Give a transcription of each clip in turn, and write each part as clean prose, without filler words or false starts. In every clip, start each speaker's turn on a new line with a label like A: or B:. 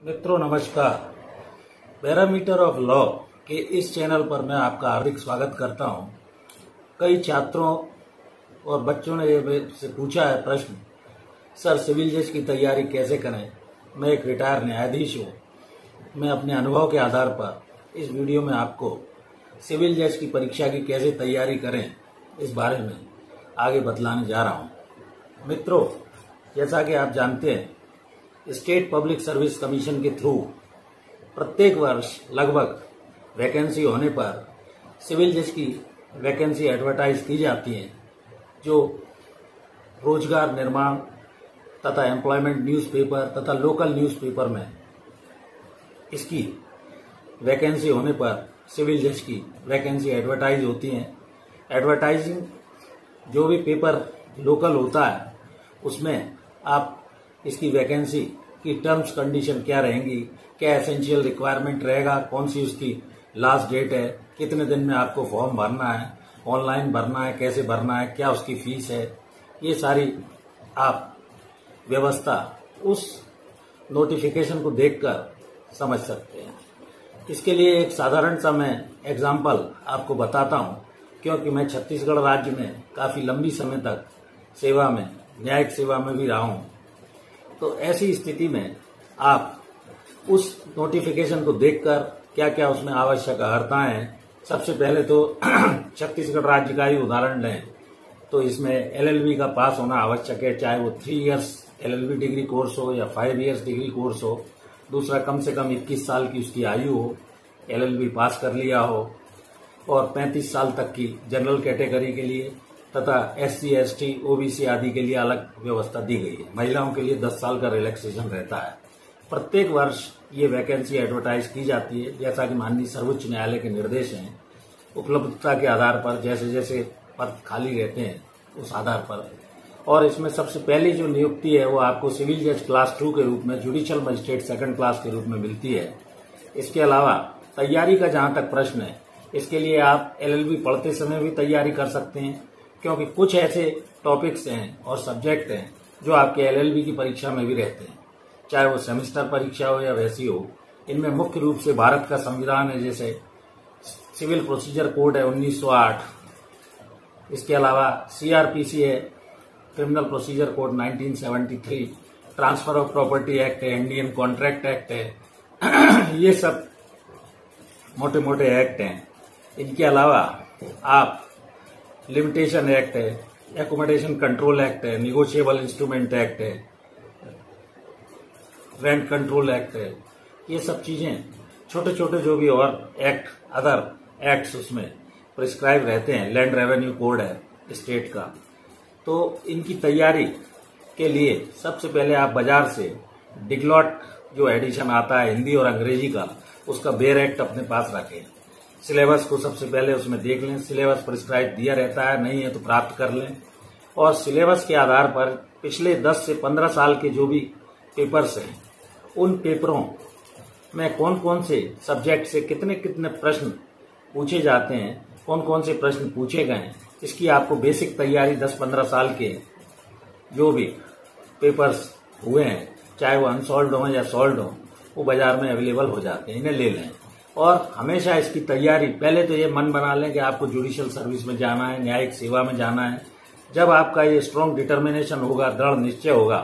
A: मित्रों नमस्कार। Parameter of law के इस चैनल पर मैं आपका हार्दिक स्वागत करता हूं। कई छात्रों और बच्चों ने मुझसे पूछा है प्रश्न, सर सिविल जज की तैयारी कैसे करें। मैं एक रिटायर न्यायाधीश हूं। मैं अपने अनुभव के आधार पर इस वीडियो में आपको सिविल जज की परीक्षा की कैसे तैयारी करें इस बारे में आगे बतलाने जा रहा हूं। मित्रों, जैसा कि आप जानते हैं, स्टेट पब्लिक सर्विस कमीशन के थ्रू प्रत्येक वर्ष लगभग वैकेंसी होने पर सिविल जज की वैकेंसी एडवर्टाइज की जाती है, जो रोजगार निर्माण तथा एम्प्लॉयमेंट न्यूज़पेपर तथा लोकल न्यूज़पेपर में इसकी वैकेंसी होने पर सिविल जज की वैकेंसी एडवर्टाइज होती है। एडवर्टाइजिंग जो भी पेपर लोकल होता है उसमें आप इसकी वैकेंसी की टर्म्स कंडीशन क्या रहेंगी, क्या एसेंशियल रिक्वायरमेंट रहेगा, कौन सी उसकी लास्ट डेट है, कितने दिन में आपको फॉर्म भरना है, ऑनलाइन भरना है, कैसे भरना है, क्या उसकी फीस है, ये सारी आप व्यवस्था उस नोटिफिकेशन को देखकर समझ सकते हैं। इसके लिए एक साधारण सा मैं एग्जाम्पल आपको बताता हूं, क्योंकि मैं छत्तीसगढ़ राज्य में काफी लंबी समय तक सेवा में, न्यायिक सेवा में भी रहा हूं। तो ऐसी स्थिति में आप उस नोटिफिकेशन को देखकर क्या क्या उसमें आवश्यक अर्हताएं हैं। सबसे पहले तो छत्तीसगढ़ राज्य का ही उदाहरण लें तो इसमें एलएलबी का पास होना आवश्यक है, चाहे वो 3 इयर्स एलएलबी डिग्री कोर्स हो या 5 इयर्स डिग्री कोर्स हो। दूसरा, कम से कम 21 साल की उसकी आयु हो, एलएलबी पास कर लिया हो, और 35 साल तक की जनरल कैटेगरी के लिए तथा SC, ST, OBC आदि के लिए अलग व्यवस्था दी गई है। महिलाओं के लिए 10 साल का रिलैक्सेशन रहता है। प्रत्येक वर्ष ये वैकेंसी एडवर्टाइज की जाती है, जैसा कि माननीय सर्वोच्च न्यायालय के निर्देश हैं। उपलब्धता के आधार पर जैसे जैसे पद खाली रहते हैं उस आधार पर। और इसमें सबसे पहली जो नियुक्ति है वो आपको सिविल जज क्लास 2 के रूप में, जुडिशियल मजिस्ट्रेट 2nd क्लास के रूप में मिलती है। इसके अलावा तैयारी का जहां तक प्रश्न है, इसके लिए आप LLB पढ़ते समय भी तैयारी कर सकते हैं, क्योंकि कुछ ऐसे टॉपिक्स हैं और सब्जेक्ट हैं जो आपके LLB की परीक्षा में भी रहते हैं, चाहे वो सेमेस्टर परीक्षा हो या वैसी हो। इनमें मुख्य रूप से भारत का संविधान है, जैसे सिविल प्रोसीजर कोड है 1908। इसके अलावा CRPC है, criminal procedure code 1973, transfer of property act है, इंडियन कॉन्ट्रैक्ट एक्ट है। ये सब मोटे मोटे एक्ट हैं। इनके अलावा आप लिमिटेशन एक्ट है, एकोमोडेशन कंट्रोल एक्ट है, निगोशिएबल इंस्ट्रूमेंट एक्ट है, रेंट कंट्रोल एक्ट है। ये सब चीजें छोटे छोटे जो भी और एक्ट, अदर एक्ट्स उसमें प्रिस्क्राइब रहते हैं। लैंड रेवेन्यू कोड है स्टेट का। तो इनकी तैयारी के लिए सबसे पहले आप बाजार से डिगलॉट जो एडिशन आता है हिंदी और अंग्रेजी का, उसका बेयर एक्ट अपने पास रखें। सिलेबस को सबसे पहले उसमें देख लें, सिलेबस प्रिस्क्राइब दिया रहता है, नहीं है तो प्राप्त कर लें। और सिलेबस के आधार पर पिछले 10 से 15 साल के जो भी पेपर्स हैं, उन पेपरों में कौन कौन से सब्जेक्ट से कितने कितने प्रश्न पूछे जाते हैं, कौन कौन से प्रश्न पूछे गए, इसकी आपको बेसिक तैयारी 10-15 साल के जो भी पेपर्स हुए हैं, चाहे वो अनसॉल्व्ड हो या सॉल्व्ड हो, वो बाजार में अवेलेबल हो जाते हैं, इन्हें ले लें। और हमेशा इसकी तैयारी, पहले तो ये मन बना लें कि आपको जुडिशियल सर्विस में जाना है, न्यायिक सेवा में जाना है। जब आपका ये स्ट्रॉन्ग डिटर्मिनेशन होगा, दृढ़ निश्चय होगा,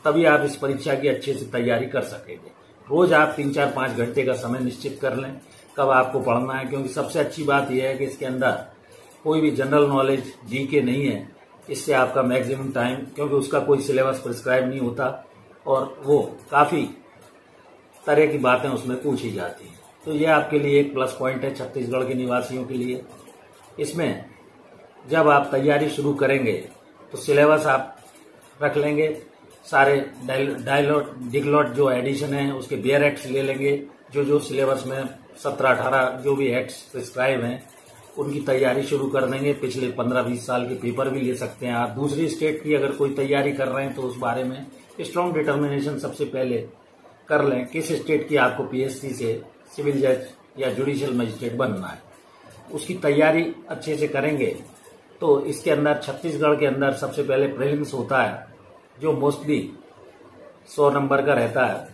A: तभी आप इस परीक्षा की अच्छे से तैयारी कर सकेंगे। रोज आप 3-4-5 घंटे का समय निश्चित कर लें कब आपको पढ़ना है, क्योंकि सबसे अच्छी बात यह है कि इसके अंदर कोई भी जनरल नॉलेज GK नहीं है। इससे आपका मैक्सिमम टाइम, क्योंकि उसका कोई सिलेबस प्रिस्क्राइब नहीं होता और वो काफी तरह की बातें उसमें पूछी जाती हैं। तो ये आपके लिए एक प्लस पॉइंट है छत्तीसगढ़ के निवासियों के लिए। इसमें जब आप तैयारी शुरू करेंगे तो सिलेबस आप रख लेंगे, सारे डिगलॉट जो एडिशन है उसके बेयर एक्ट्स ले लेंगे, जो सिलेबस में 17-18 जो भी एक्ट्स प्रिस्क्राइब हैं उनकी तैयारी शुरू कर देंगे। पिछले 15-20 साल के पेपर भी ले सकते हैं आप। दूसरी स्टेट की अगर कोई तैयारी कर रहे हैं तो उस बारे में स्ट्रॉन्ग डिटर्मिनेशन सबसे पहले कर लें, किस स्टेट की आपको PSC से सिविल जज या जुडिशियल मजिस्ट्रेट बनना है। उसकी तैयारी अच्छे से करेंगे तो इसके अंदर, छत्तीसगढ़ के अंदर सबसे पहले प्रीलिम्स होता है, जो मोस्टली 100 नंबर का रहता है।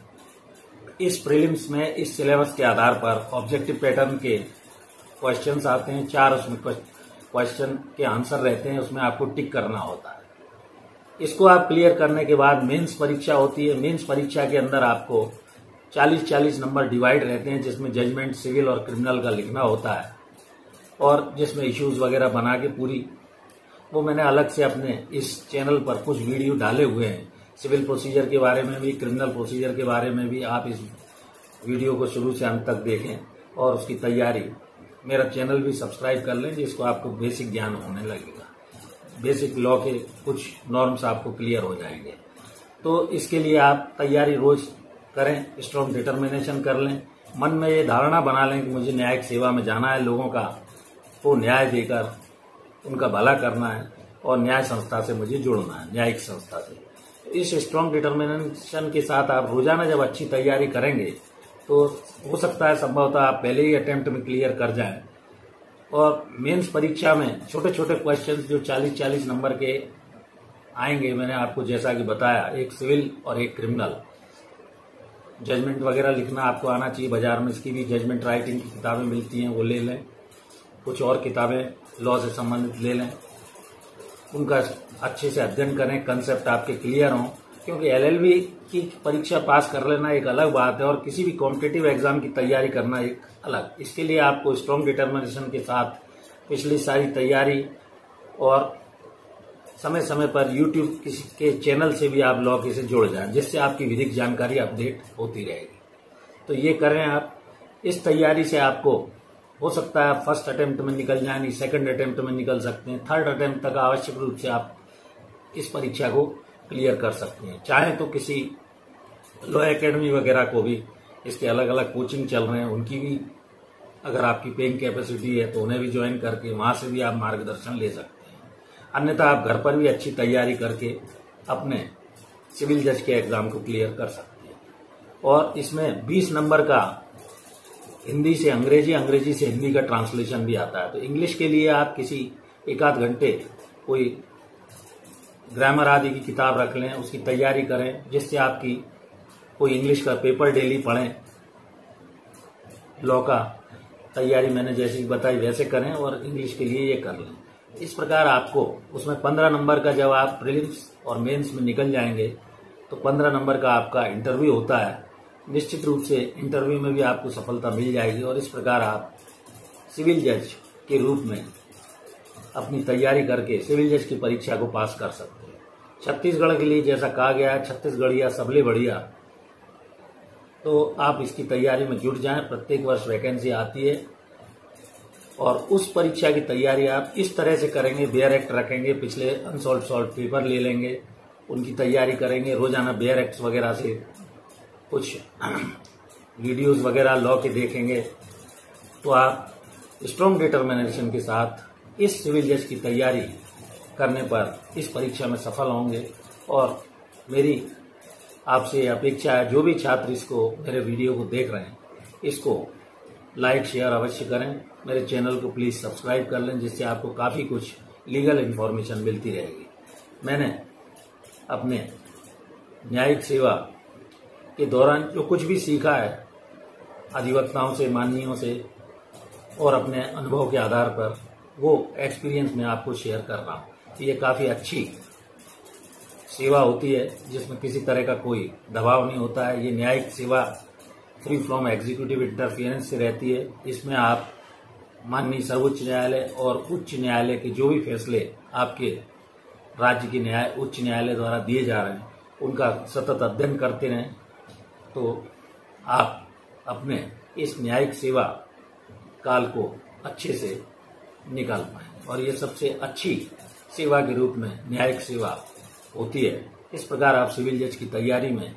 A: इस प्रीलिम्स में इस सिलेबस के आधार पर ऑब्जेक्टिव पैटर्न के क्वेश्चंस आते हैं। 4 उसमें क्वेश्चन के आंसर रहते हैं, उसमें आपको टिक करना होता है। इसको आप क्लियर करने के बाद मेंस परीक्षा होती है। मेंस परीक्षा के अंदर आपको 40-40 नंबर डिवाइड रहते हैं, जिसमें जजमेंट, सिविल और क्रिमिनल का लिखना होता है और जिसमें इश्यूज वगैरह बना के पूरी, वो मैंने अलग से अपने इस चैनल पर कुछ वीडियो डाले हुए हैं। सिविल प्रोसीजर के बारे में भी, क्रिमिनल प्रोसीजर के बारे में भी। आप इस वीडियो को शुरू से अंत तक देखें और उसकी तैयारी, मेरा चैनल भी सब्सक्राइब कर लें, जिसको आपको बेसिक ज्ञान होने लगेगा। बेसिक लॉ के कुछ नॉर्म्स आपको क्लियर हो जाएंगे। तो इसके लिए आप तैयारी रोज करें, स्ट्रॉन्ग डिटर्मिनेशन कर लें, मन में ये धारणा बना लें कि मुझे न्यायिक सेवा में जाना है, लोगों का को न्याय देकर उनका भला करना है और न्याय संस्था से मुझे जुड़ना है, न्यायिक संस्था से। इस स्ट्रॉन्ग डिटर्मिनेशन के साथ आप रोजाना जब अच्छी तैयारी करेंगे तो हो सकता है संभवतः आप पहले ही अटेम्प्ट में क्लियर कर जाएं। और मेंस परीक्षा में छोटे छोटे क्वेश्चंस जो 40-40 नंबर के आएंगे, मैंने आपको जैसा कि बताया, एक सिविल और एक क्रिमिनल। जजमेंट वगैरह लिखना आपको आना चाहिए। बाजार में इसकी भी जजमेंट राइटिंग की किताबें मिलती हैं, वो ले लें। कुछ और किताबें लॉ से संबंधित ले लें, उनका अच्छे से अध्ययन करें, कंसेप्ट आपके क्लियर हों। क्योंकि LLB की परीक्षा पास कर लेना एक अलग बात है और किसी भी कॉम्पिटिटिव एग्जाम की तैयारी करना एक अलग। इसके लिए आपको स्ट्रॉन्ग डिटर्मिनेशन के साथ पिछली सारी तैयारी और समय समय पर YouTube किसी के चैनल से भी आप लॉ से जुड़ जाएं, जिससे आपकी विधिक जानकारी अपडेट होती रहेगी। तो ये करें आप। इस तैयारी से आपको हो सकता है फर्स्ट अटेम्प्ट में निकल जाए, नहीं सेकंड अटेम्प्ट में निकल सकते हैं, थर्ड अटेम्प्ट तक आवश्यक रूप से आप इस परीक्षा को क्लियर कर सकते हैं। चाहे तो किसी लॉ एकेडमी वगैरह को भी, इसके अलग अलग कोचिंग चल रहे हैं, उनकी भी अगर आपकी पेइंग कैपेसिटी है तो उन्हें भी ज्वाइन करके वहां से भी आप मार्गदर्शन ले सकते हैं। अन्यथा आप घर पर भी अच्छी तैयारी करके अपने सिविल जज के एग्जाम को क्लियर कर सकते हैं। और इसमें 20 नंबर का हिंदी से अंग्रेजी, अंग्रेजी से हिंदी का ट्रांसलेशन भी आता है। तो इंग्लिश के लिए आप किसी 1-8 घंटे कोई ग्रामर आदि की किताब रख लें, उसकी तैयारी करें, जिससे आपकी कोई इंग्लिश का पेपर डेली पढ़ें। लॉ का तैयारी मैंने जैसी बताई वैसे करें और इंग्लिश के लिए ये कर लें। इस प्रकार आपको उसमें 15 नंबर का, जब आप प्रीलिम्स और मेंस में निकल जाएंगे तो 15 नंबर का आपका इंटरव्यू होता है। निश्चित रूप से इंटरव्यू में भी आपको सफलता मिल जाएगी और इस प्रकार आप सिविल जज के रूप में अपनी तैयारी करके सिविल जज की परीक्षा को पास कर सकते हैं। छत्तीसगढ़ के लिए जैसा कहा गया है, छत्तीसगढ़िया सबले बढ़िया, तो आप इसकी तैयारी में जुट जाएं। प्रत्येक वर्ष वैकेंसी आती है और उस परीक्षा की तैयारी आप इस तरह से करेंगे। बेयर एक्ट रखेंगे, पिछले अनसॉल्व पेपर ले लेंगे, उनकी तैयारी करेंगे। रोजाना बेयर एक्ट वगैरह से कुछ वीडियोस वगैरह लॉ के देखेंगे, तो आप स्ट्रॉन्ग डिटर्मिनेशन के साथ इस सिविल जज की तैयारी करने पर इस परीक्षा में सफल होंगे। और मेरी आपसे अपेक्षा है, जो भी छात्र इसको, मेरे वीडियो को देख रहे हैं, इसको लाइक शेयर अवश्य करें। मेरे चैनल को प्लीज सब्सक्राइब कर लें, जिससे आपको काफी कुछ लीगल इन्फॉर्मेशन मिलती रहेगी। मैंने अपने न्यायिक सेवा के दौरान जो कुछ भी सीखा है अधिवक्ताओं से, माननीयों से और अपने अनुभव के आधार पर, वो एक्सपीरियंस में आपको शेयर कर रहा हूँ। ये काफी अच्छी सेवा होती है जिसमें किसी तरह का कोई दबाव नहीं होता है। ये न्यायिक सेवा फ्री फ्रॉम एग्जीक्यूटिव इंटरफियरेंस से रहती है। इसमें आप माननीय सर्वोच्च न्यायालय और उच्च न्यायालय के जो भी फैसले आपके राज्य के उच्च न्यायालय द्वारा दिए जा रहे हैं, उनका सतत अध्ययन करते रहें, तो आप अपने इस न्यायिक सेवा काल को अच्छे से निकाल पाएं। और ये सबसे अच्छी सेवा के रूप में न्यायिक सेवा होती है। इस प्रकार आप सिविल जज की तैयारी में,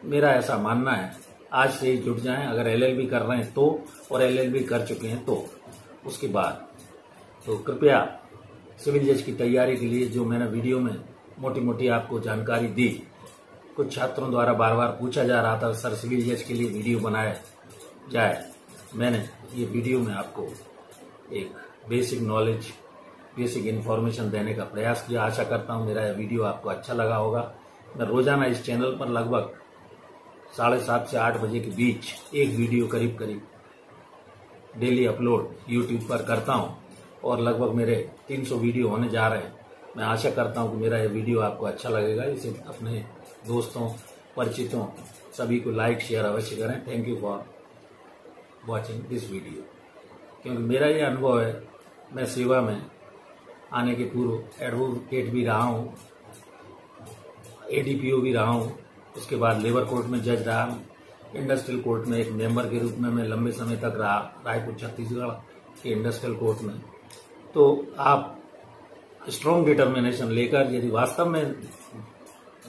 A: मेरा ऐसा मानना है, आज से ही जुट जाएं। अगर LLB कर रहे हैं तो, और LLB कर चुके हैं तो उसके बाद, तो कृपया सिविल जज की तैयारी के लिए जो मैंने वीडियो में मोटी मोटी आपको जानकारी दी, कुछ छात्रों द्वारा बार बार पूछा जा रहा था, सर सिविल जज के लिए वीडियो बनाया जाए। मैंने ये वीडियो में आपको एक बेसिक नॉलेज, बेसिक इन्फॉर्मेशन देने का प्रयास किया। आशा करता हूँ मेरा यह वीडियो आपको अच्छा लगा होगा। मैं रोजाना इस चैनल पर लगभग 7:30 से 8 बजे के बीच एक वीडियो करीब करीब डेली अपलोड यूट्यूब पर करता हूँ और लगभग मेरे 300 वीडियो होने जा रहे हैं। मैं आशा करता हूँ कि मेरा ये वीडियो आपको अच्छा लगेगा। इसे अपने दोस्तों, परिचितों सभी को लाइक शेयर अवश्य करें। Thank you for watching this video. क्योंकि मेरा ये अनुभव है, मैं सेवा में आने के पूर्व एडवोकेट भी रहा हूँ, ADPO भी रहा हूँ, उसके बाद लेबर कोर्ट में जज रहा, इंडस्ट्रियल कोर्ट में एक मेंबर के रूप में मैं लंबे समय तक रहा, रायपुर छत्तीसगढ़ के इंडस्ट्रियल कोर्ट में। तो आप स्ट्रॉन्ग डिटर्मिनेशन लेकर यदि वास्तव में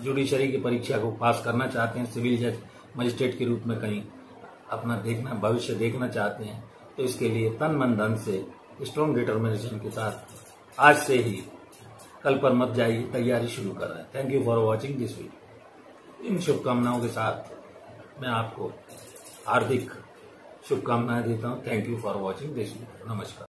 A: जुडिशरी की परीक्षा को पास करना चाहते हैं, सिविल जज मजिस्ट्रेट के रूप में कहीं अपना भविष्य देखना चाहते हैं, तो इसके लिए तन मन धन से स्ट्रॉन्ग डिटर्मिनेशन के साथ आज से ही कल पर मत जाइए, तैयारी शुरू कर रहे हैं। Thank you for watching this video. इन शुभकामनाओं के साथ मैं आपको हार्दिक शुभकामनाएं देता हूं। Thank you for watching this video. नमस्कार।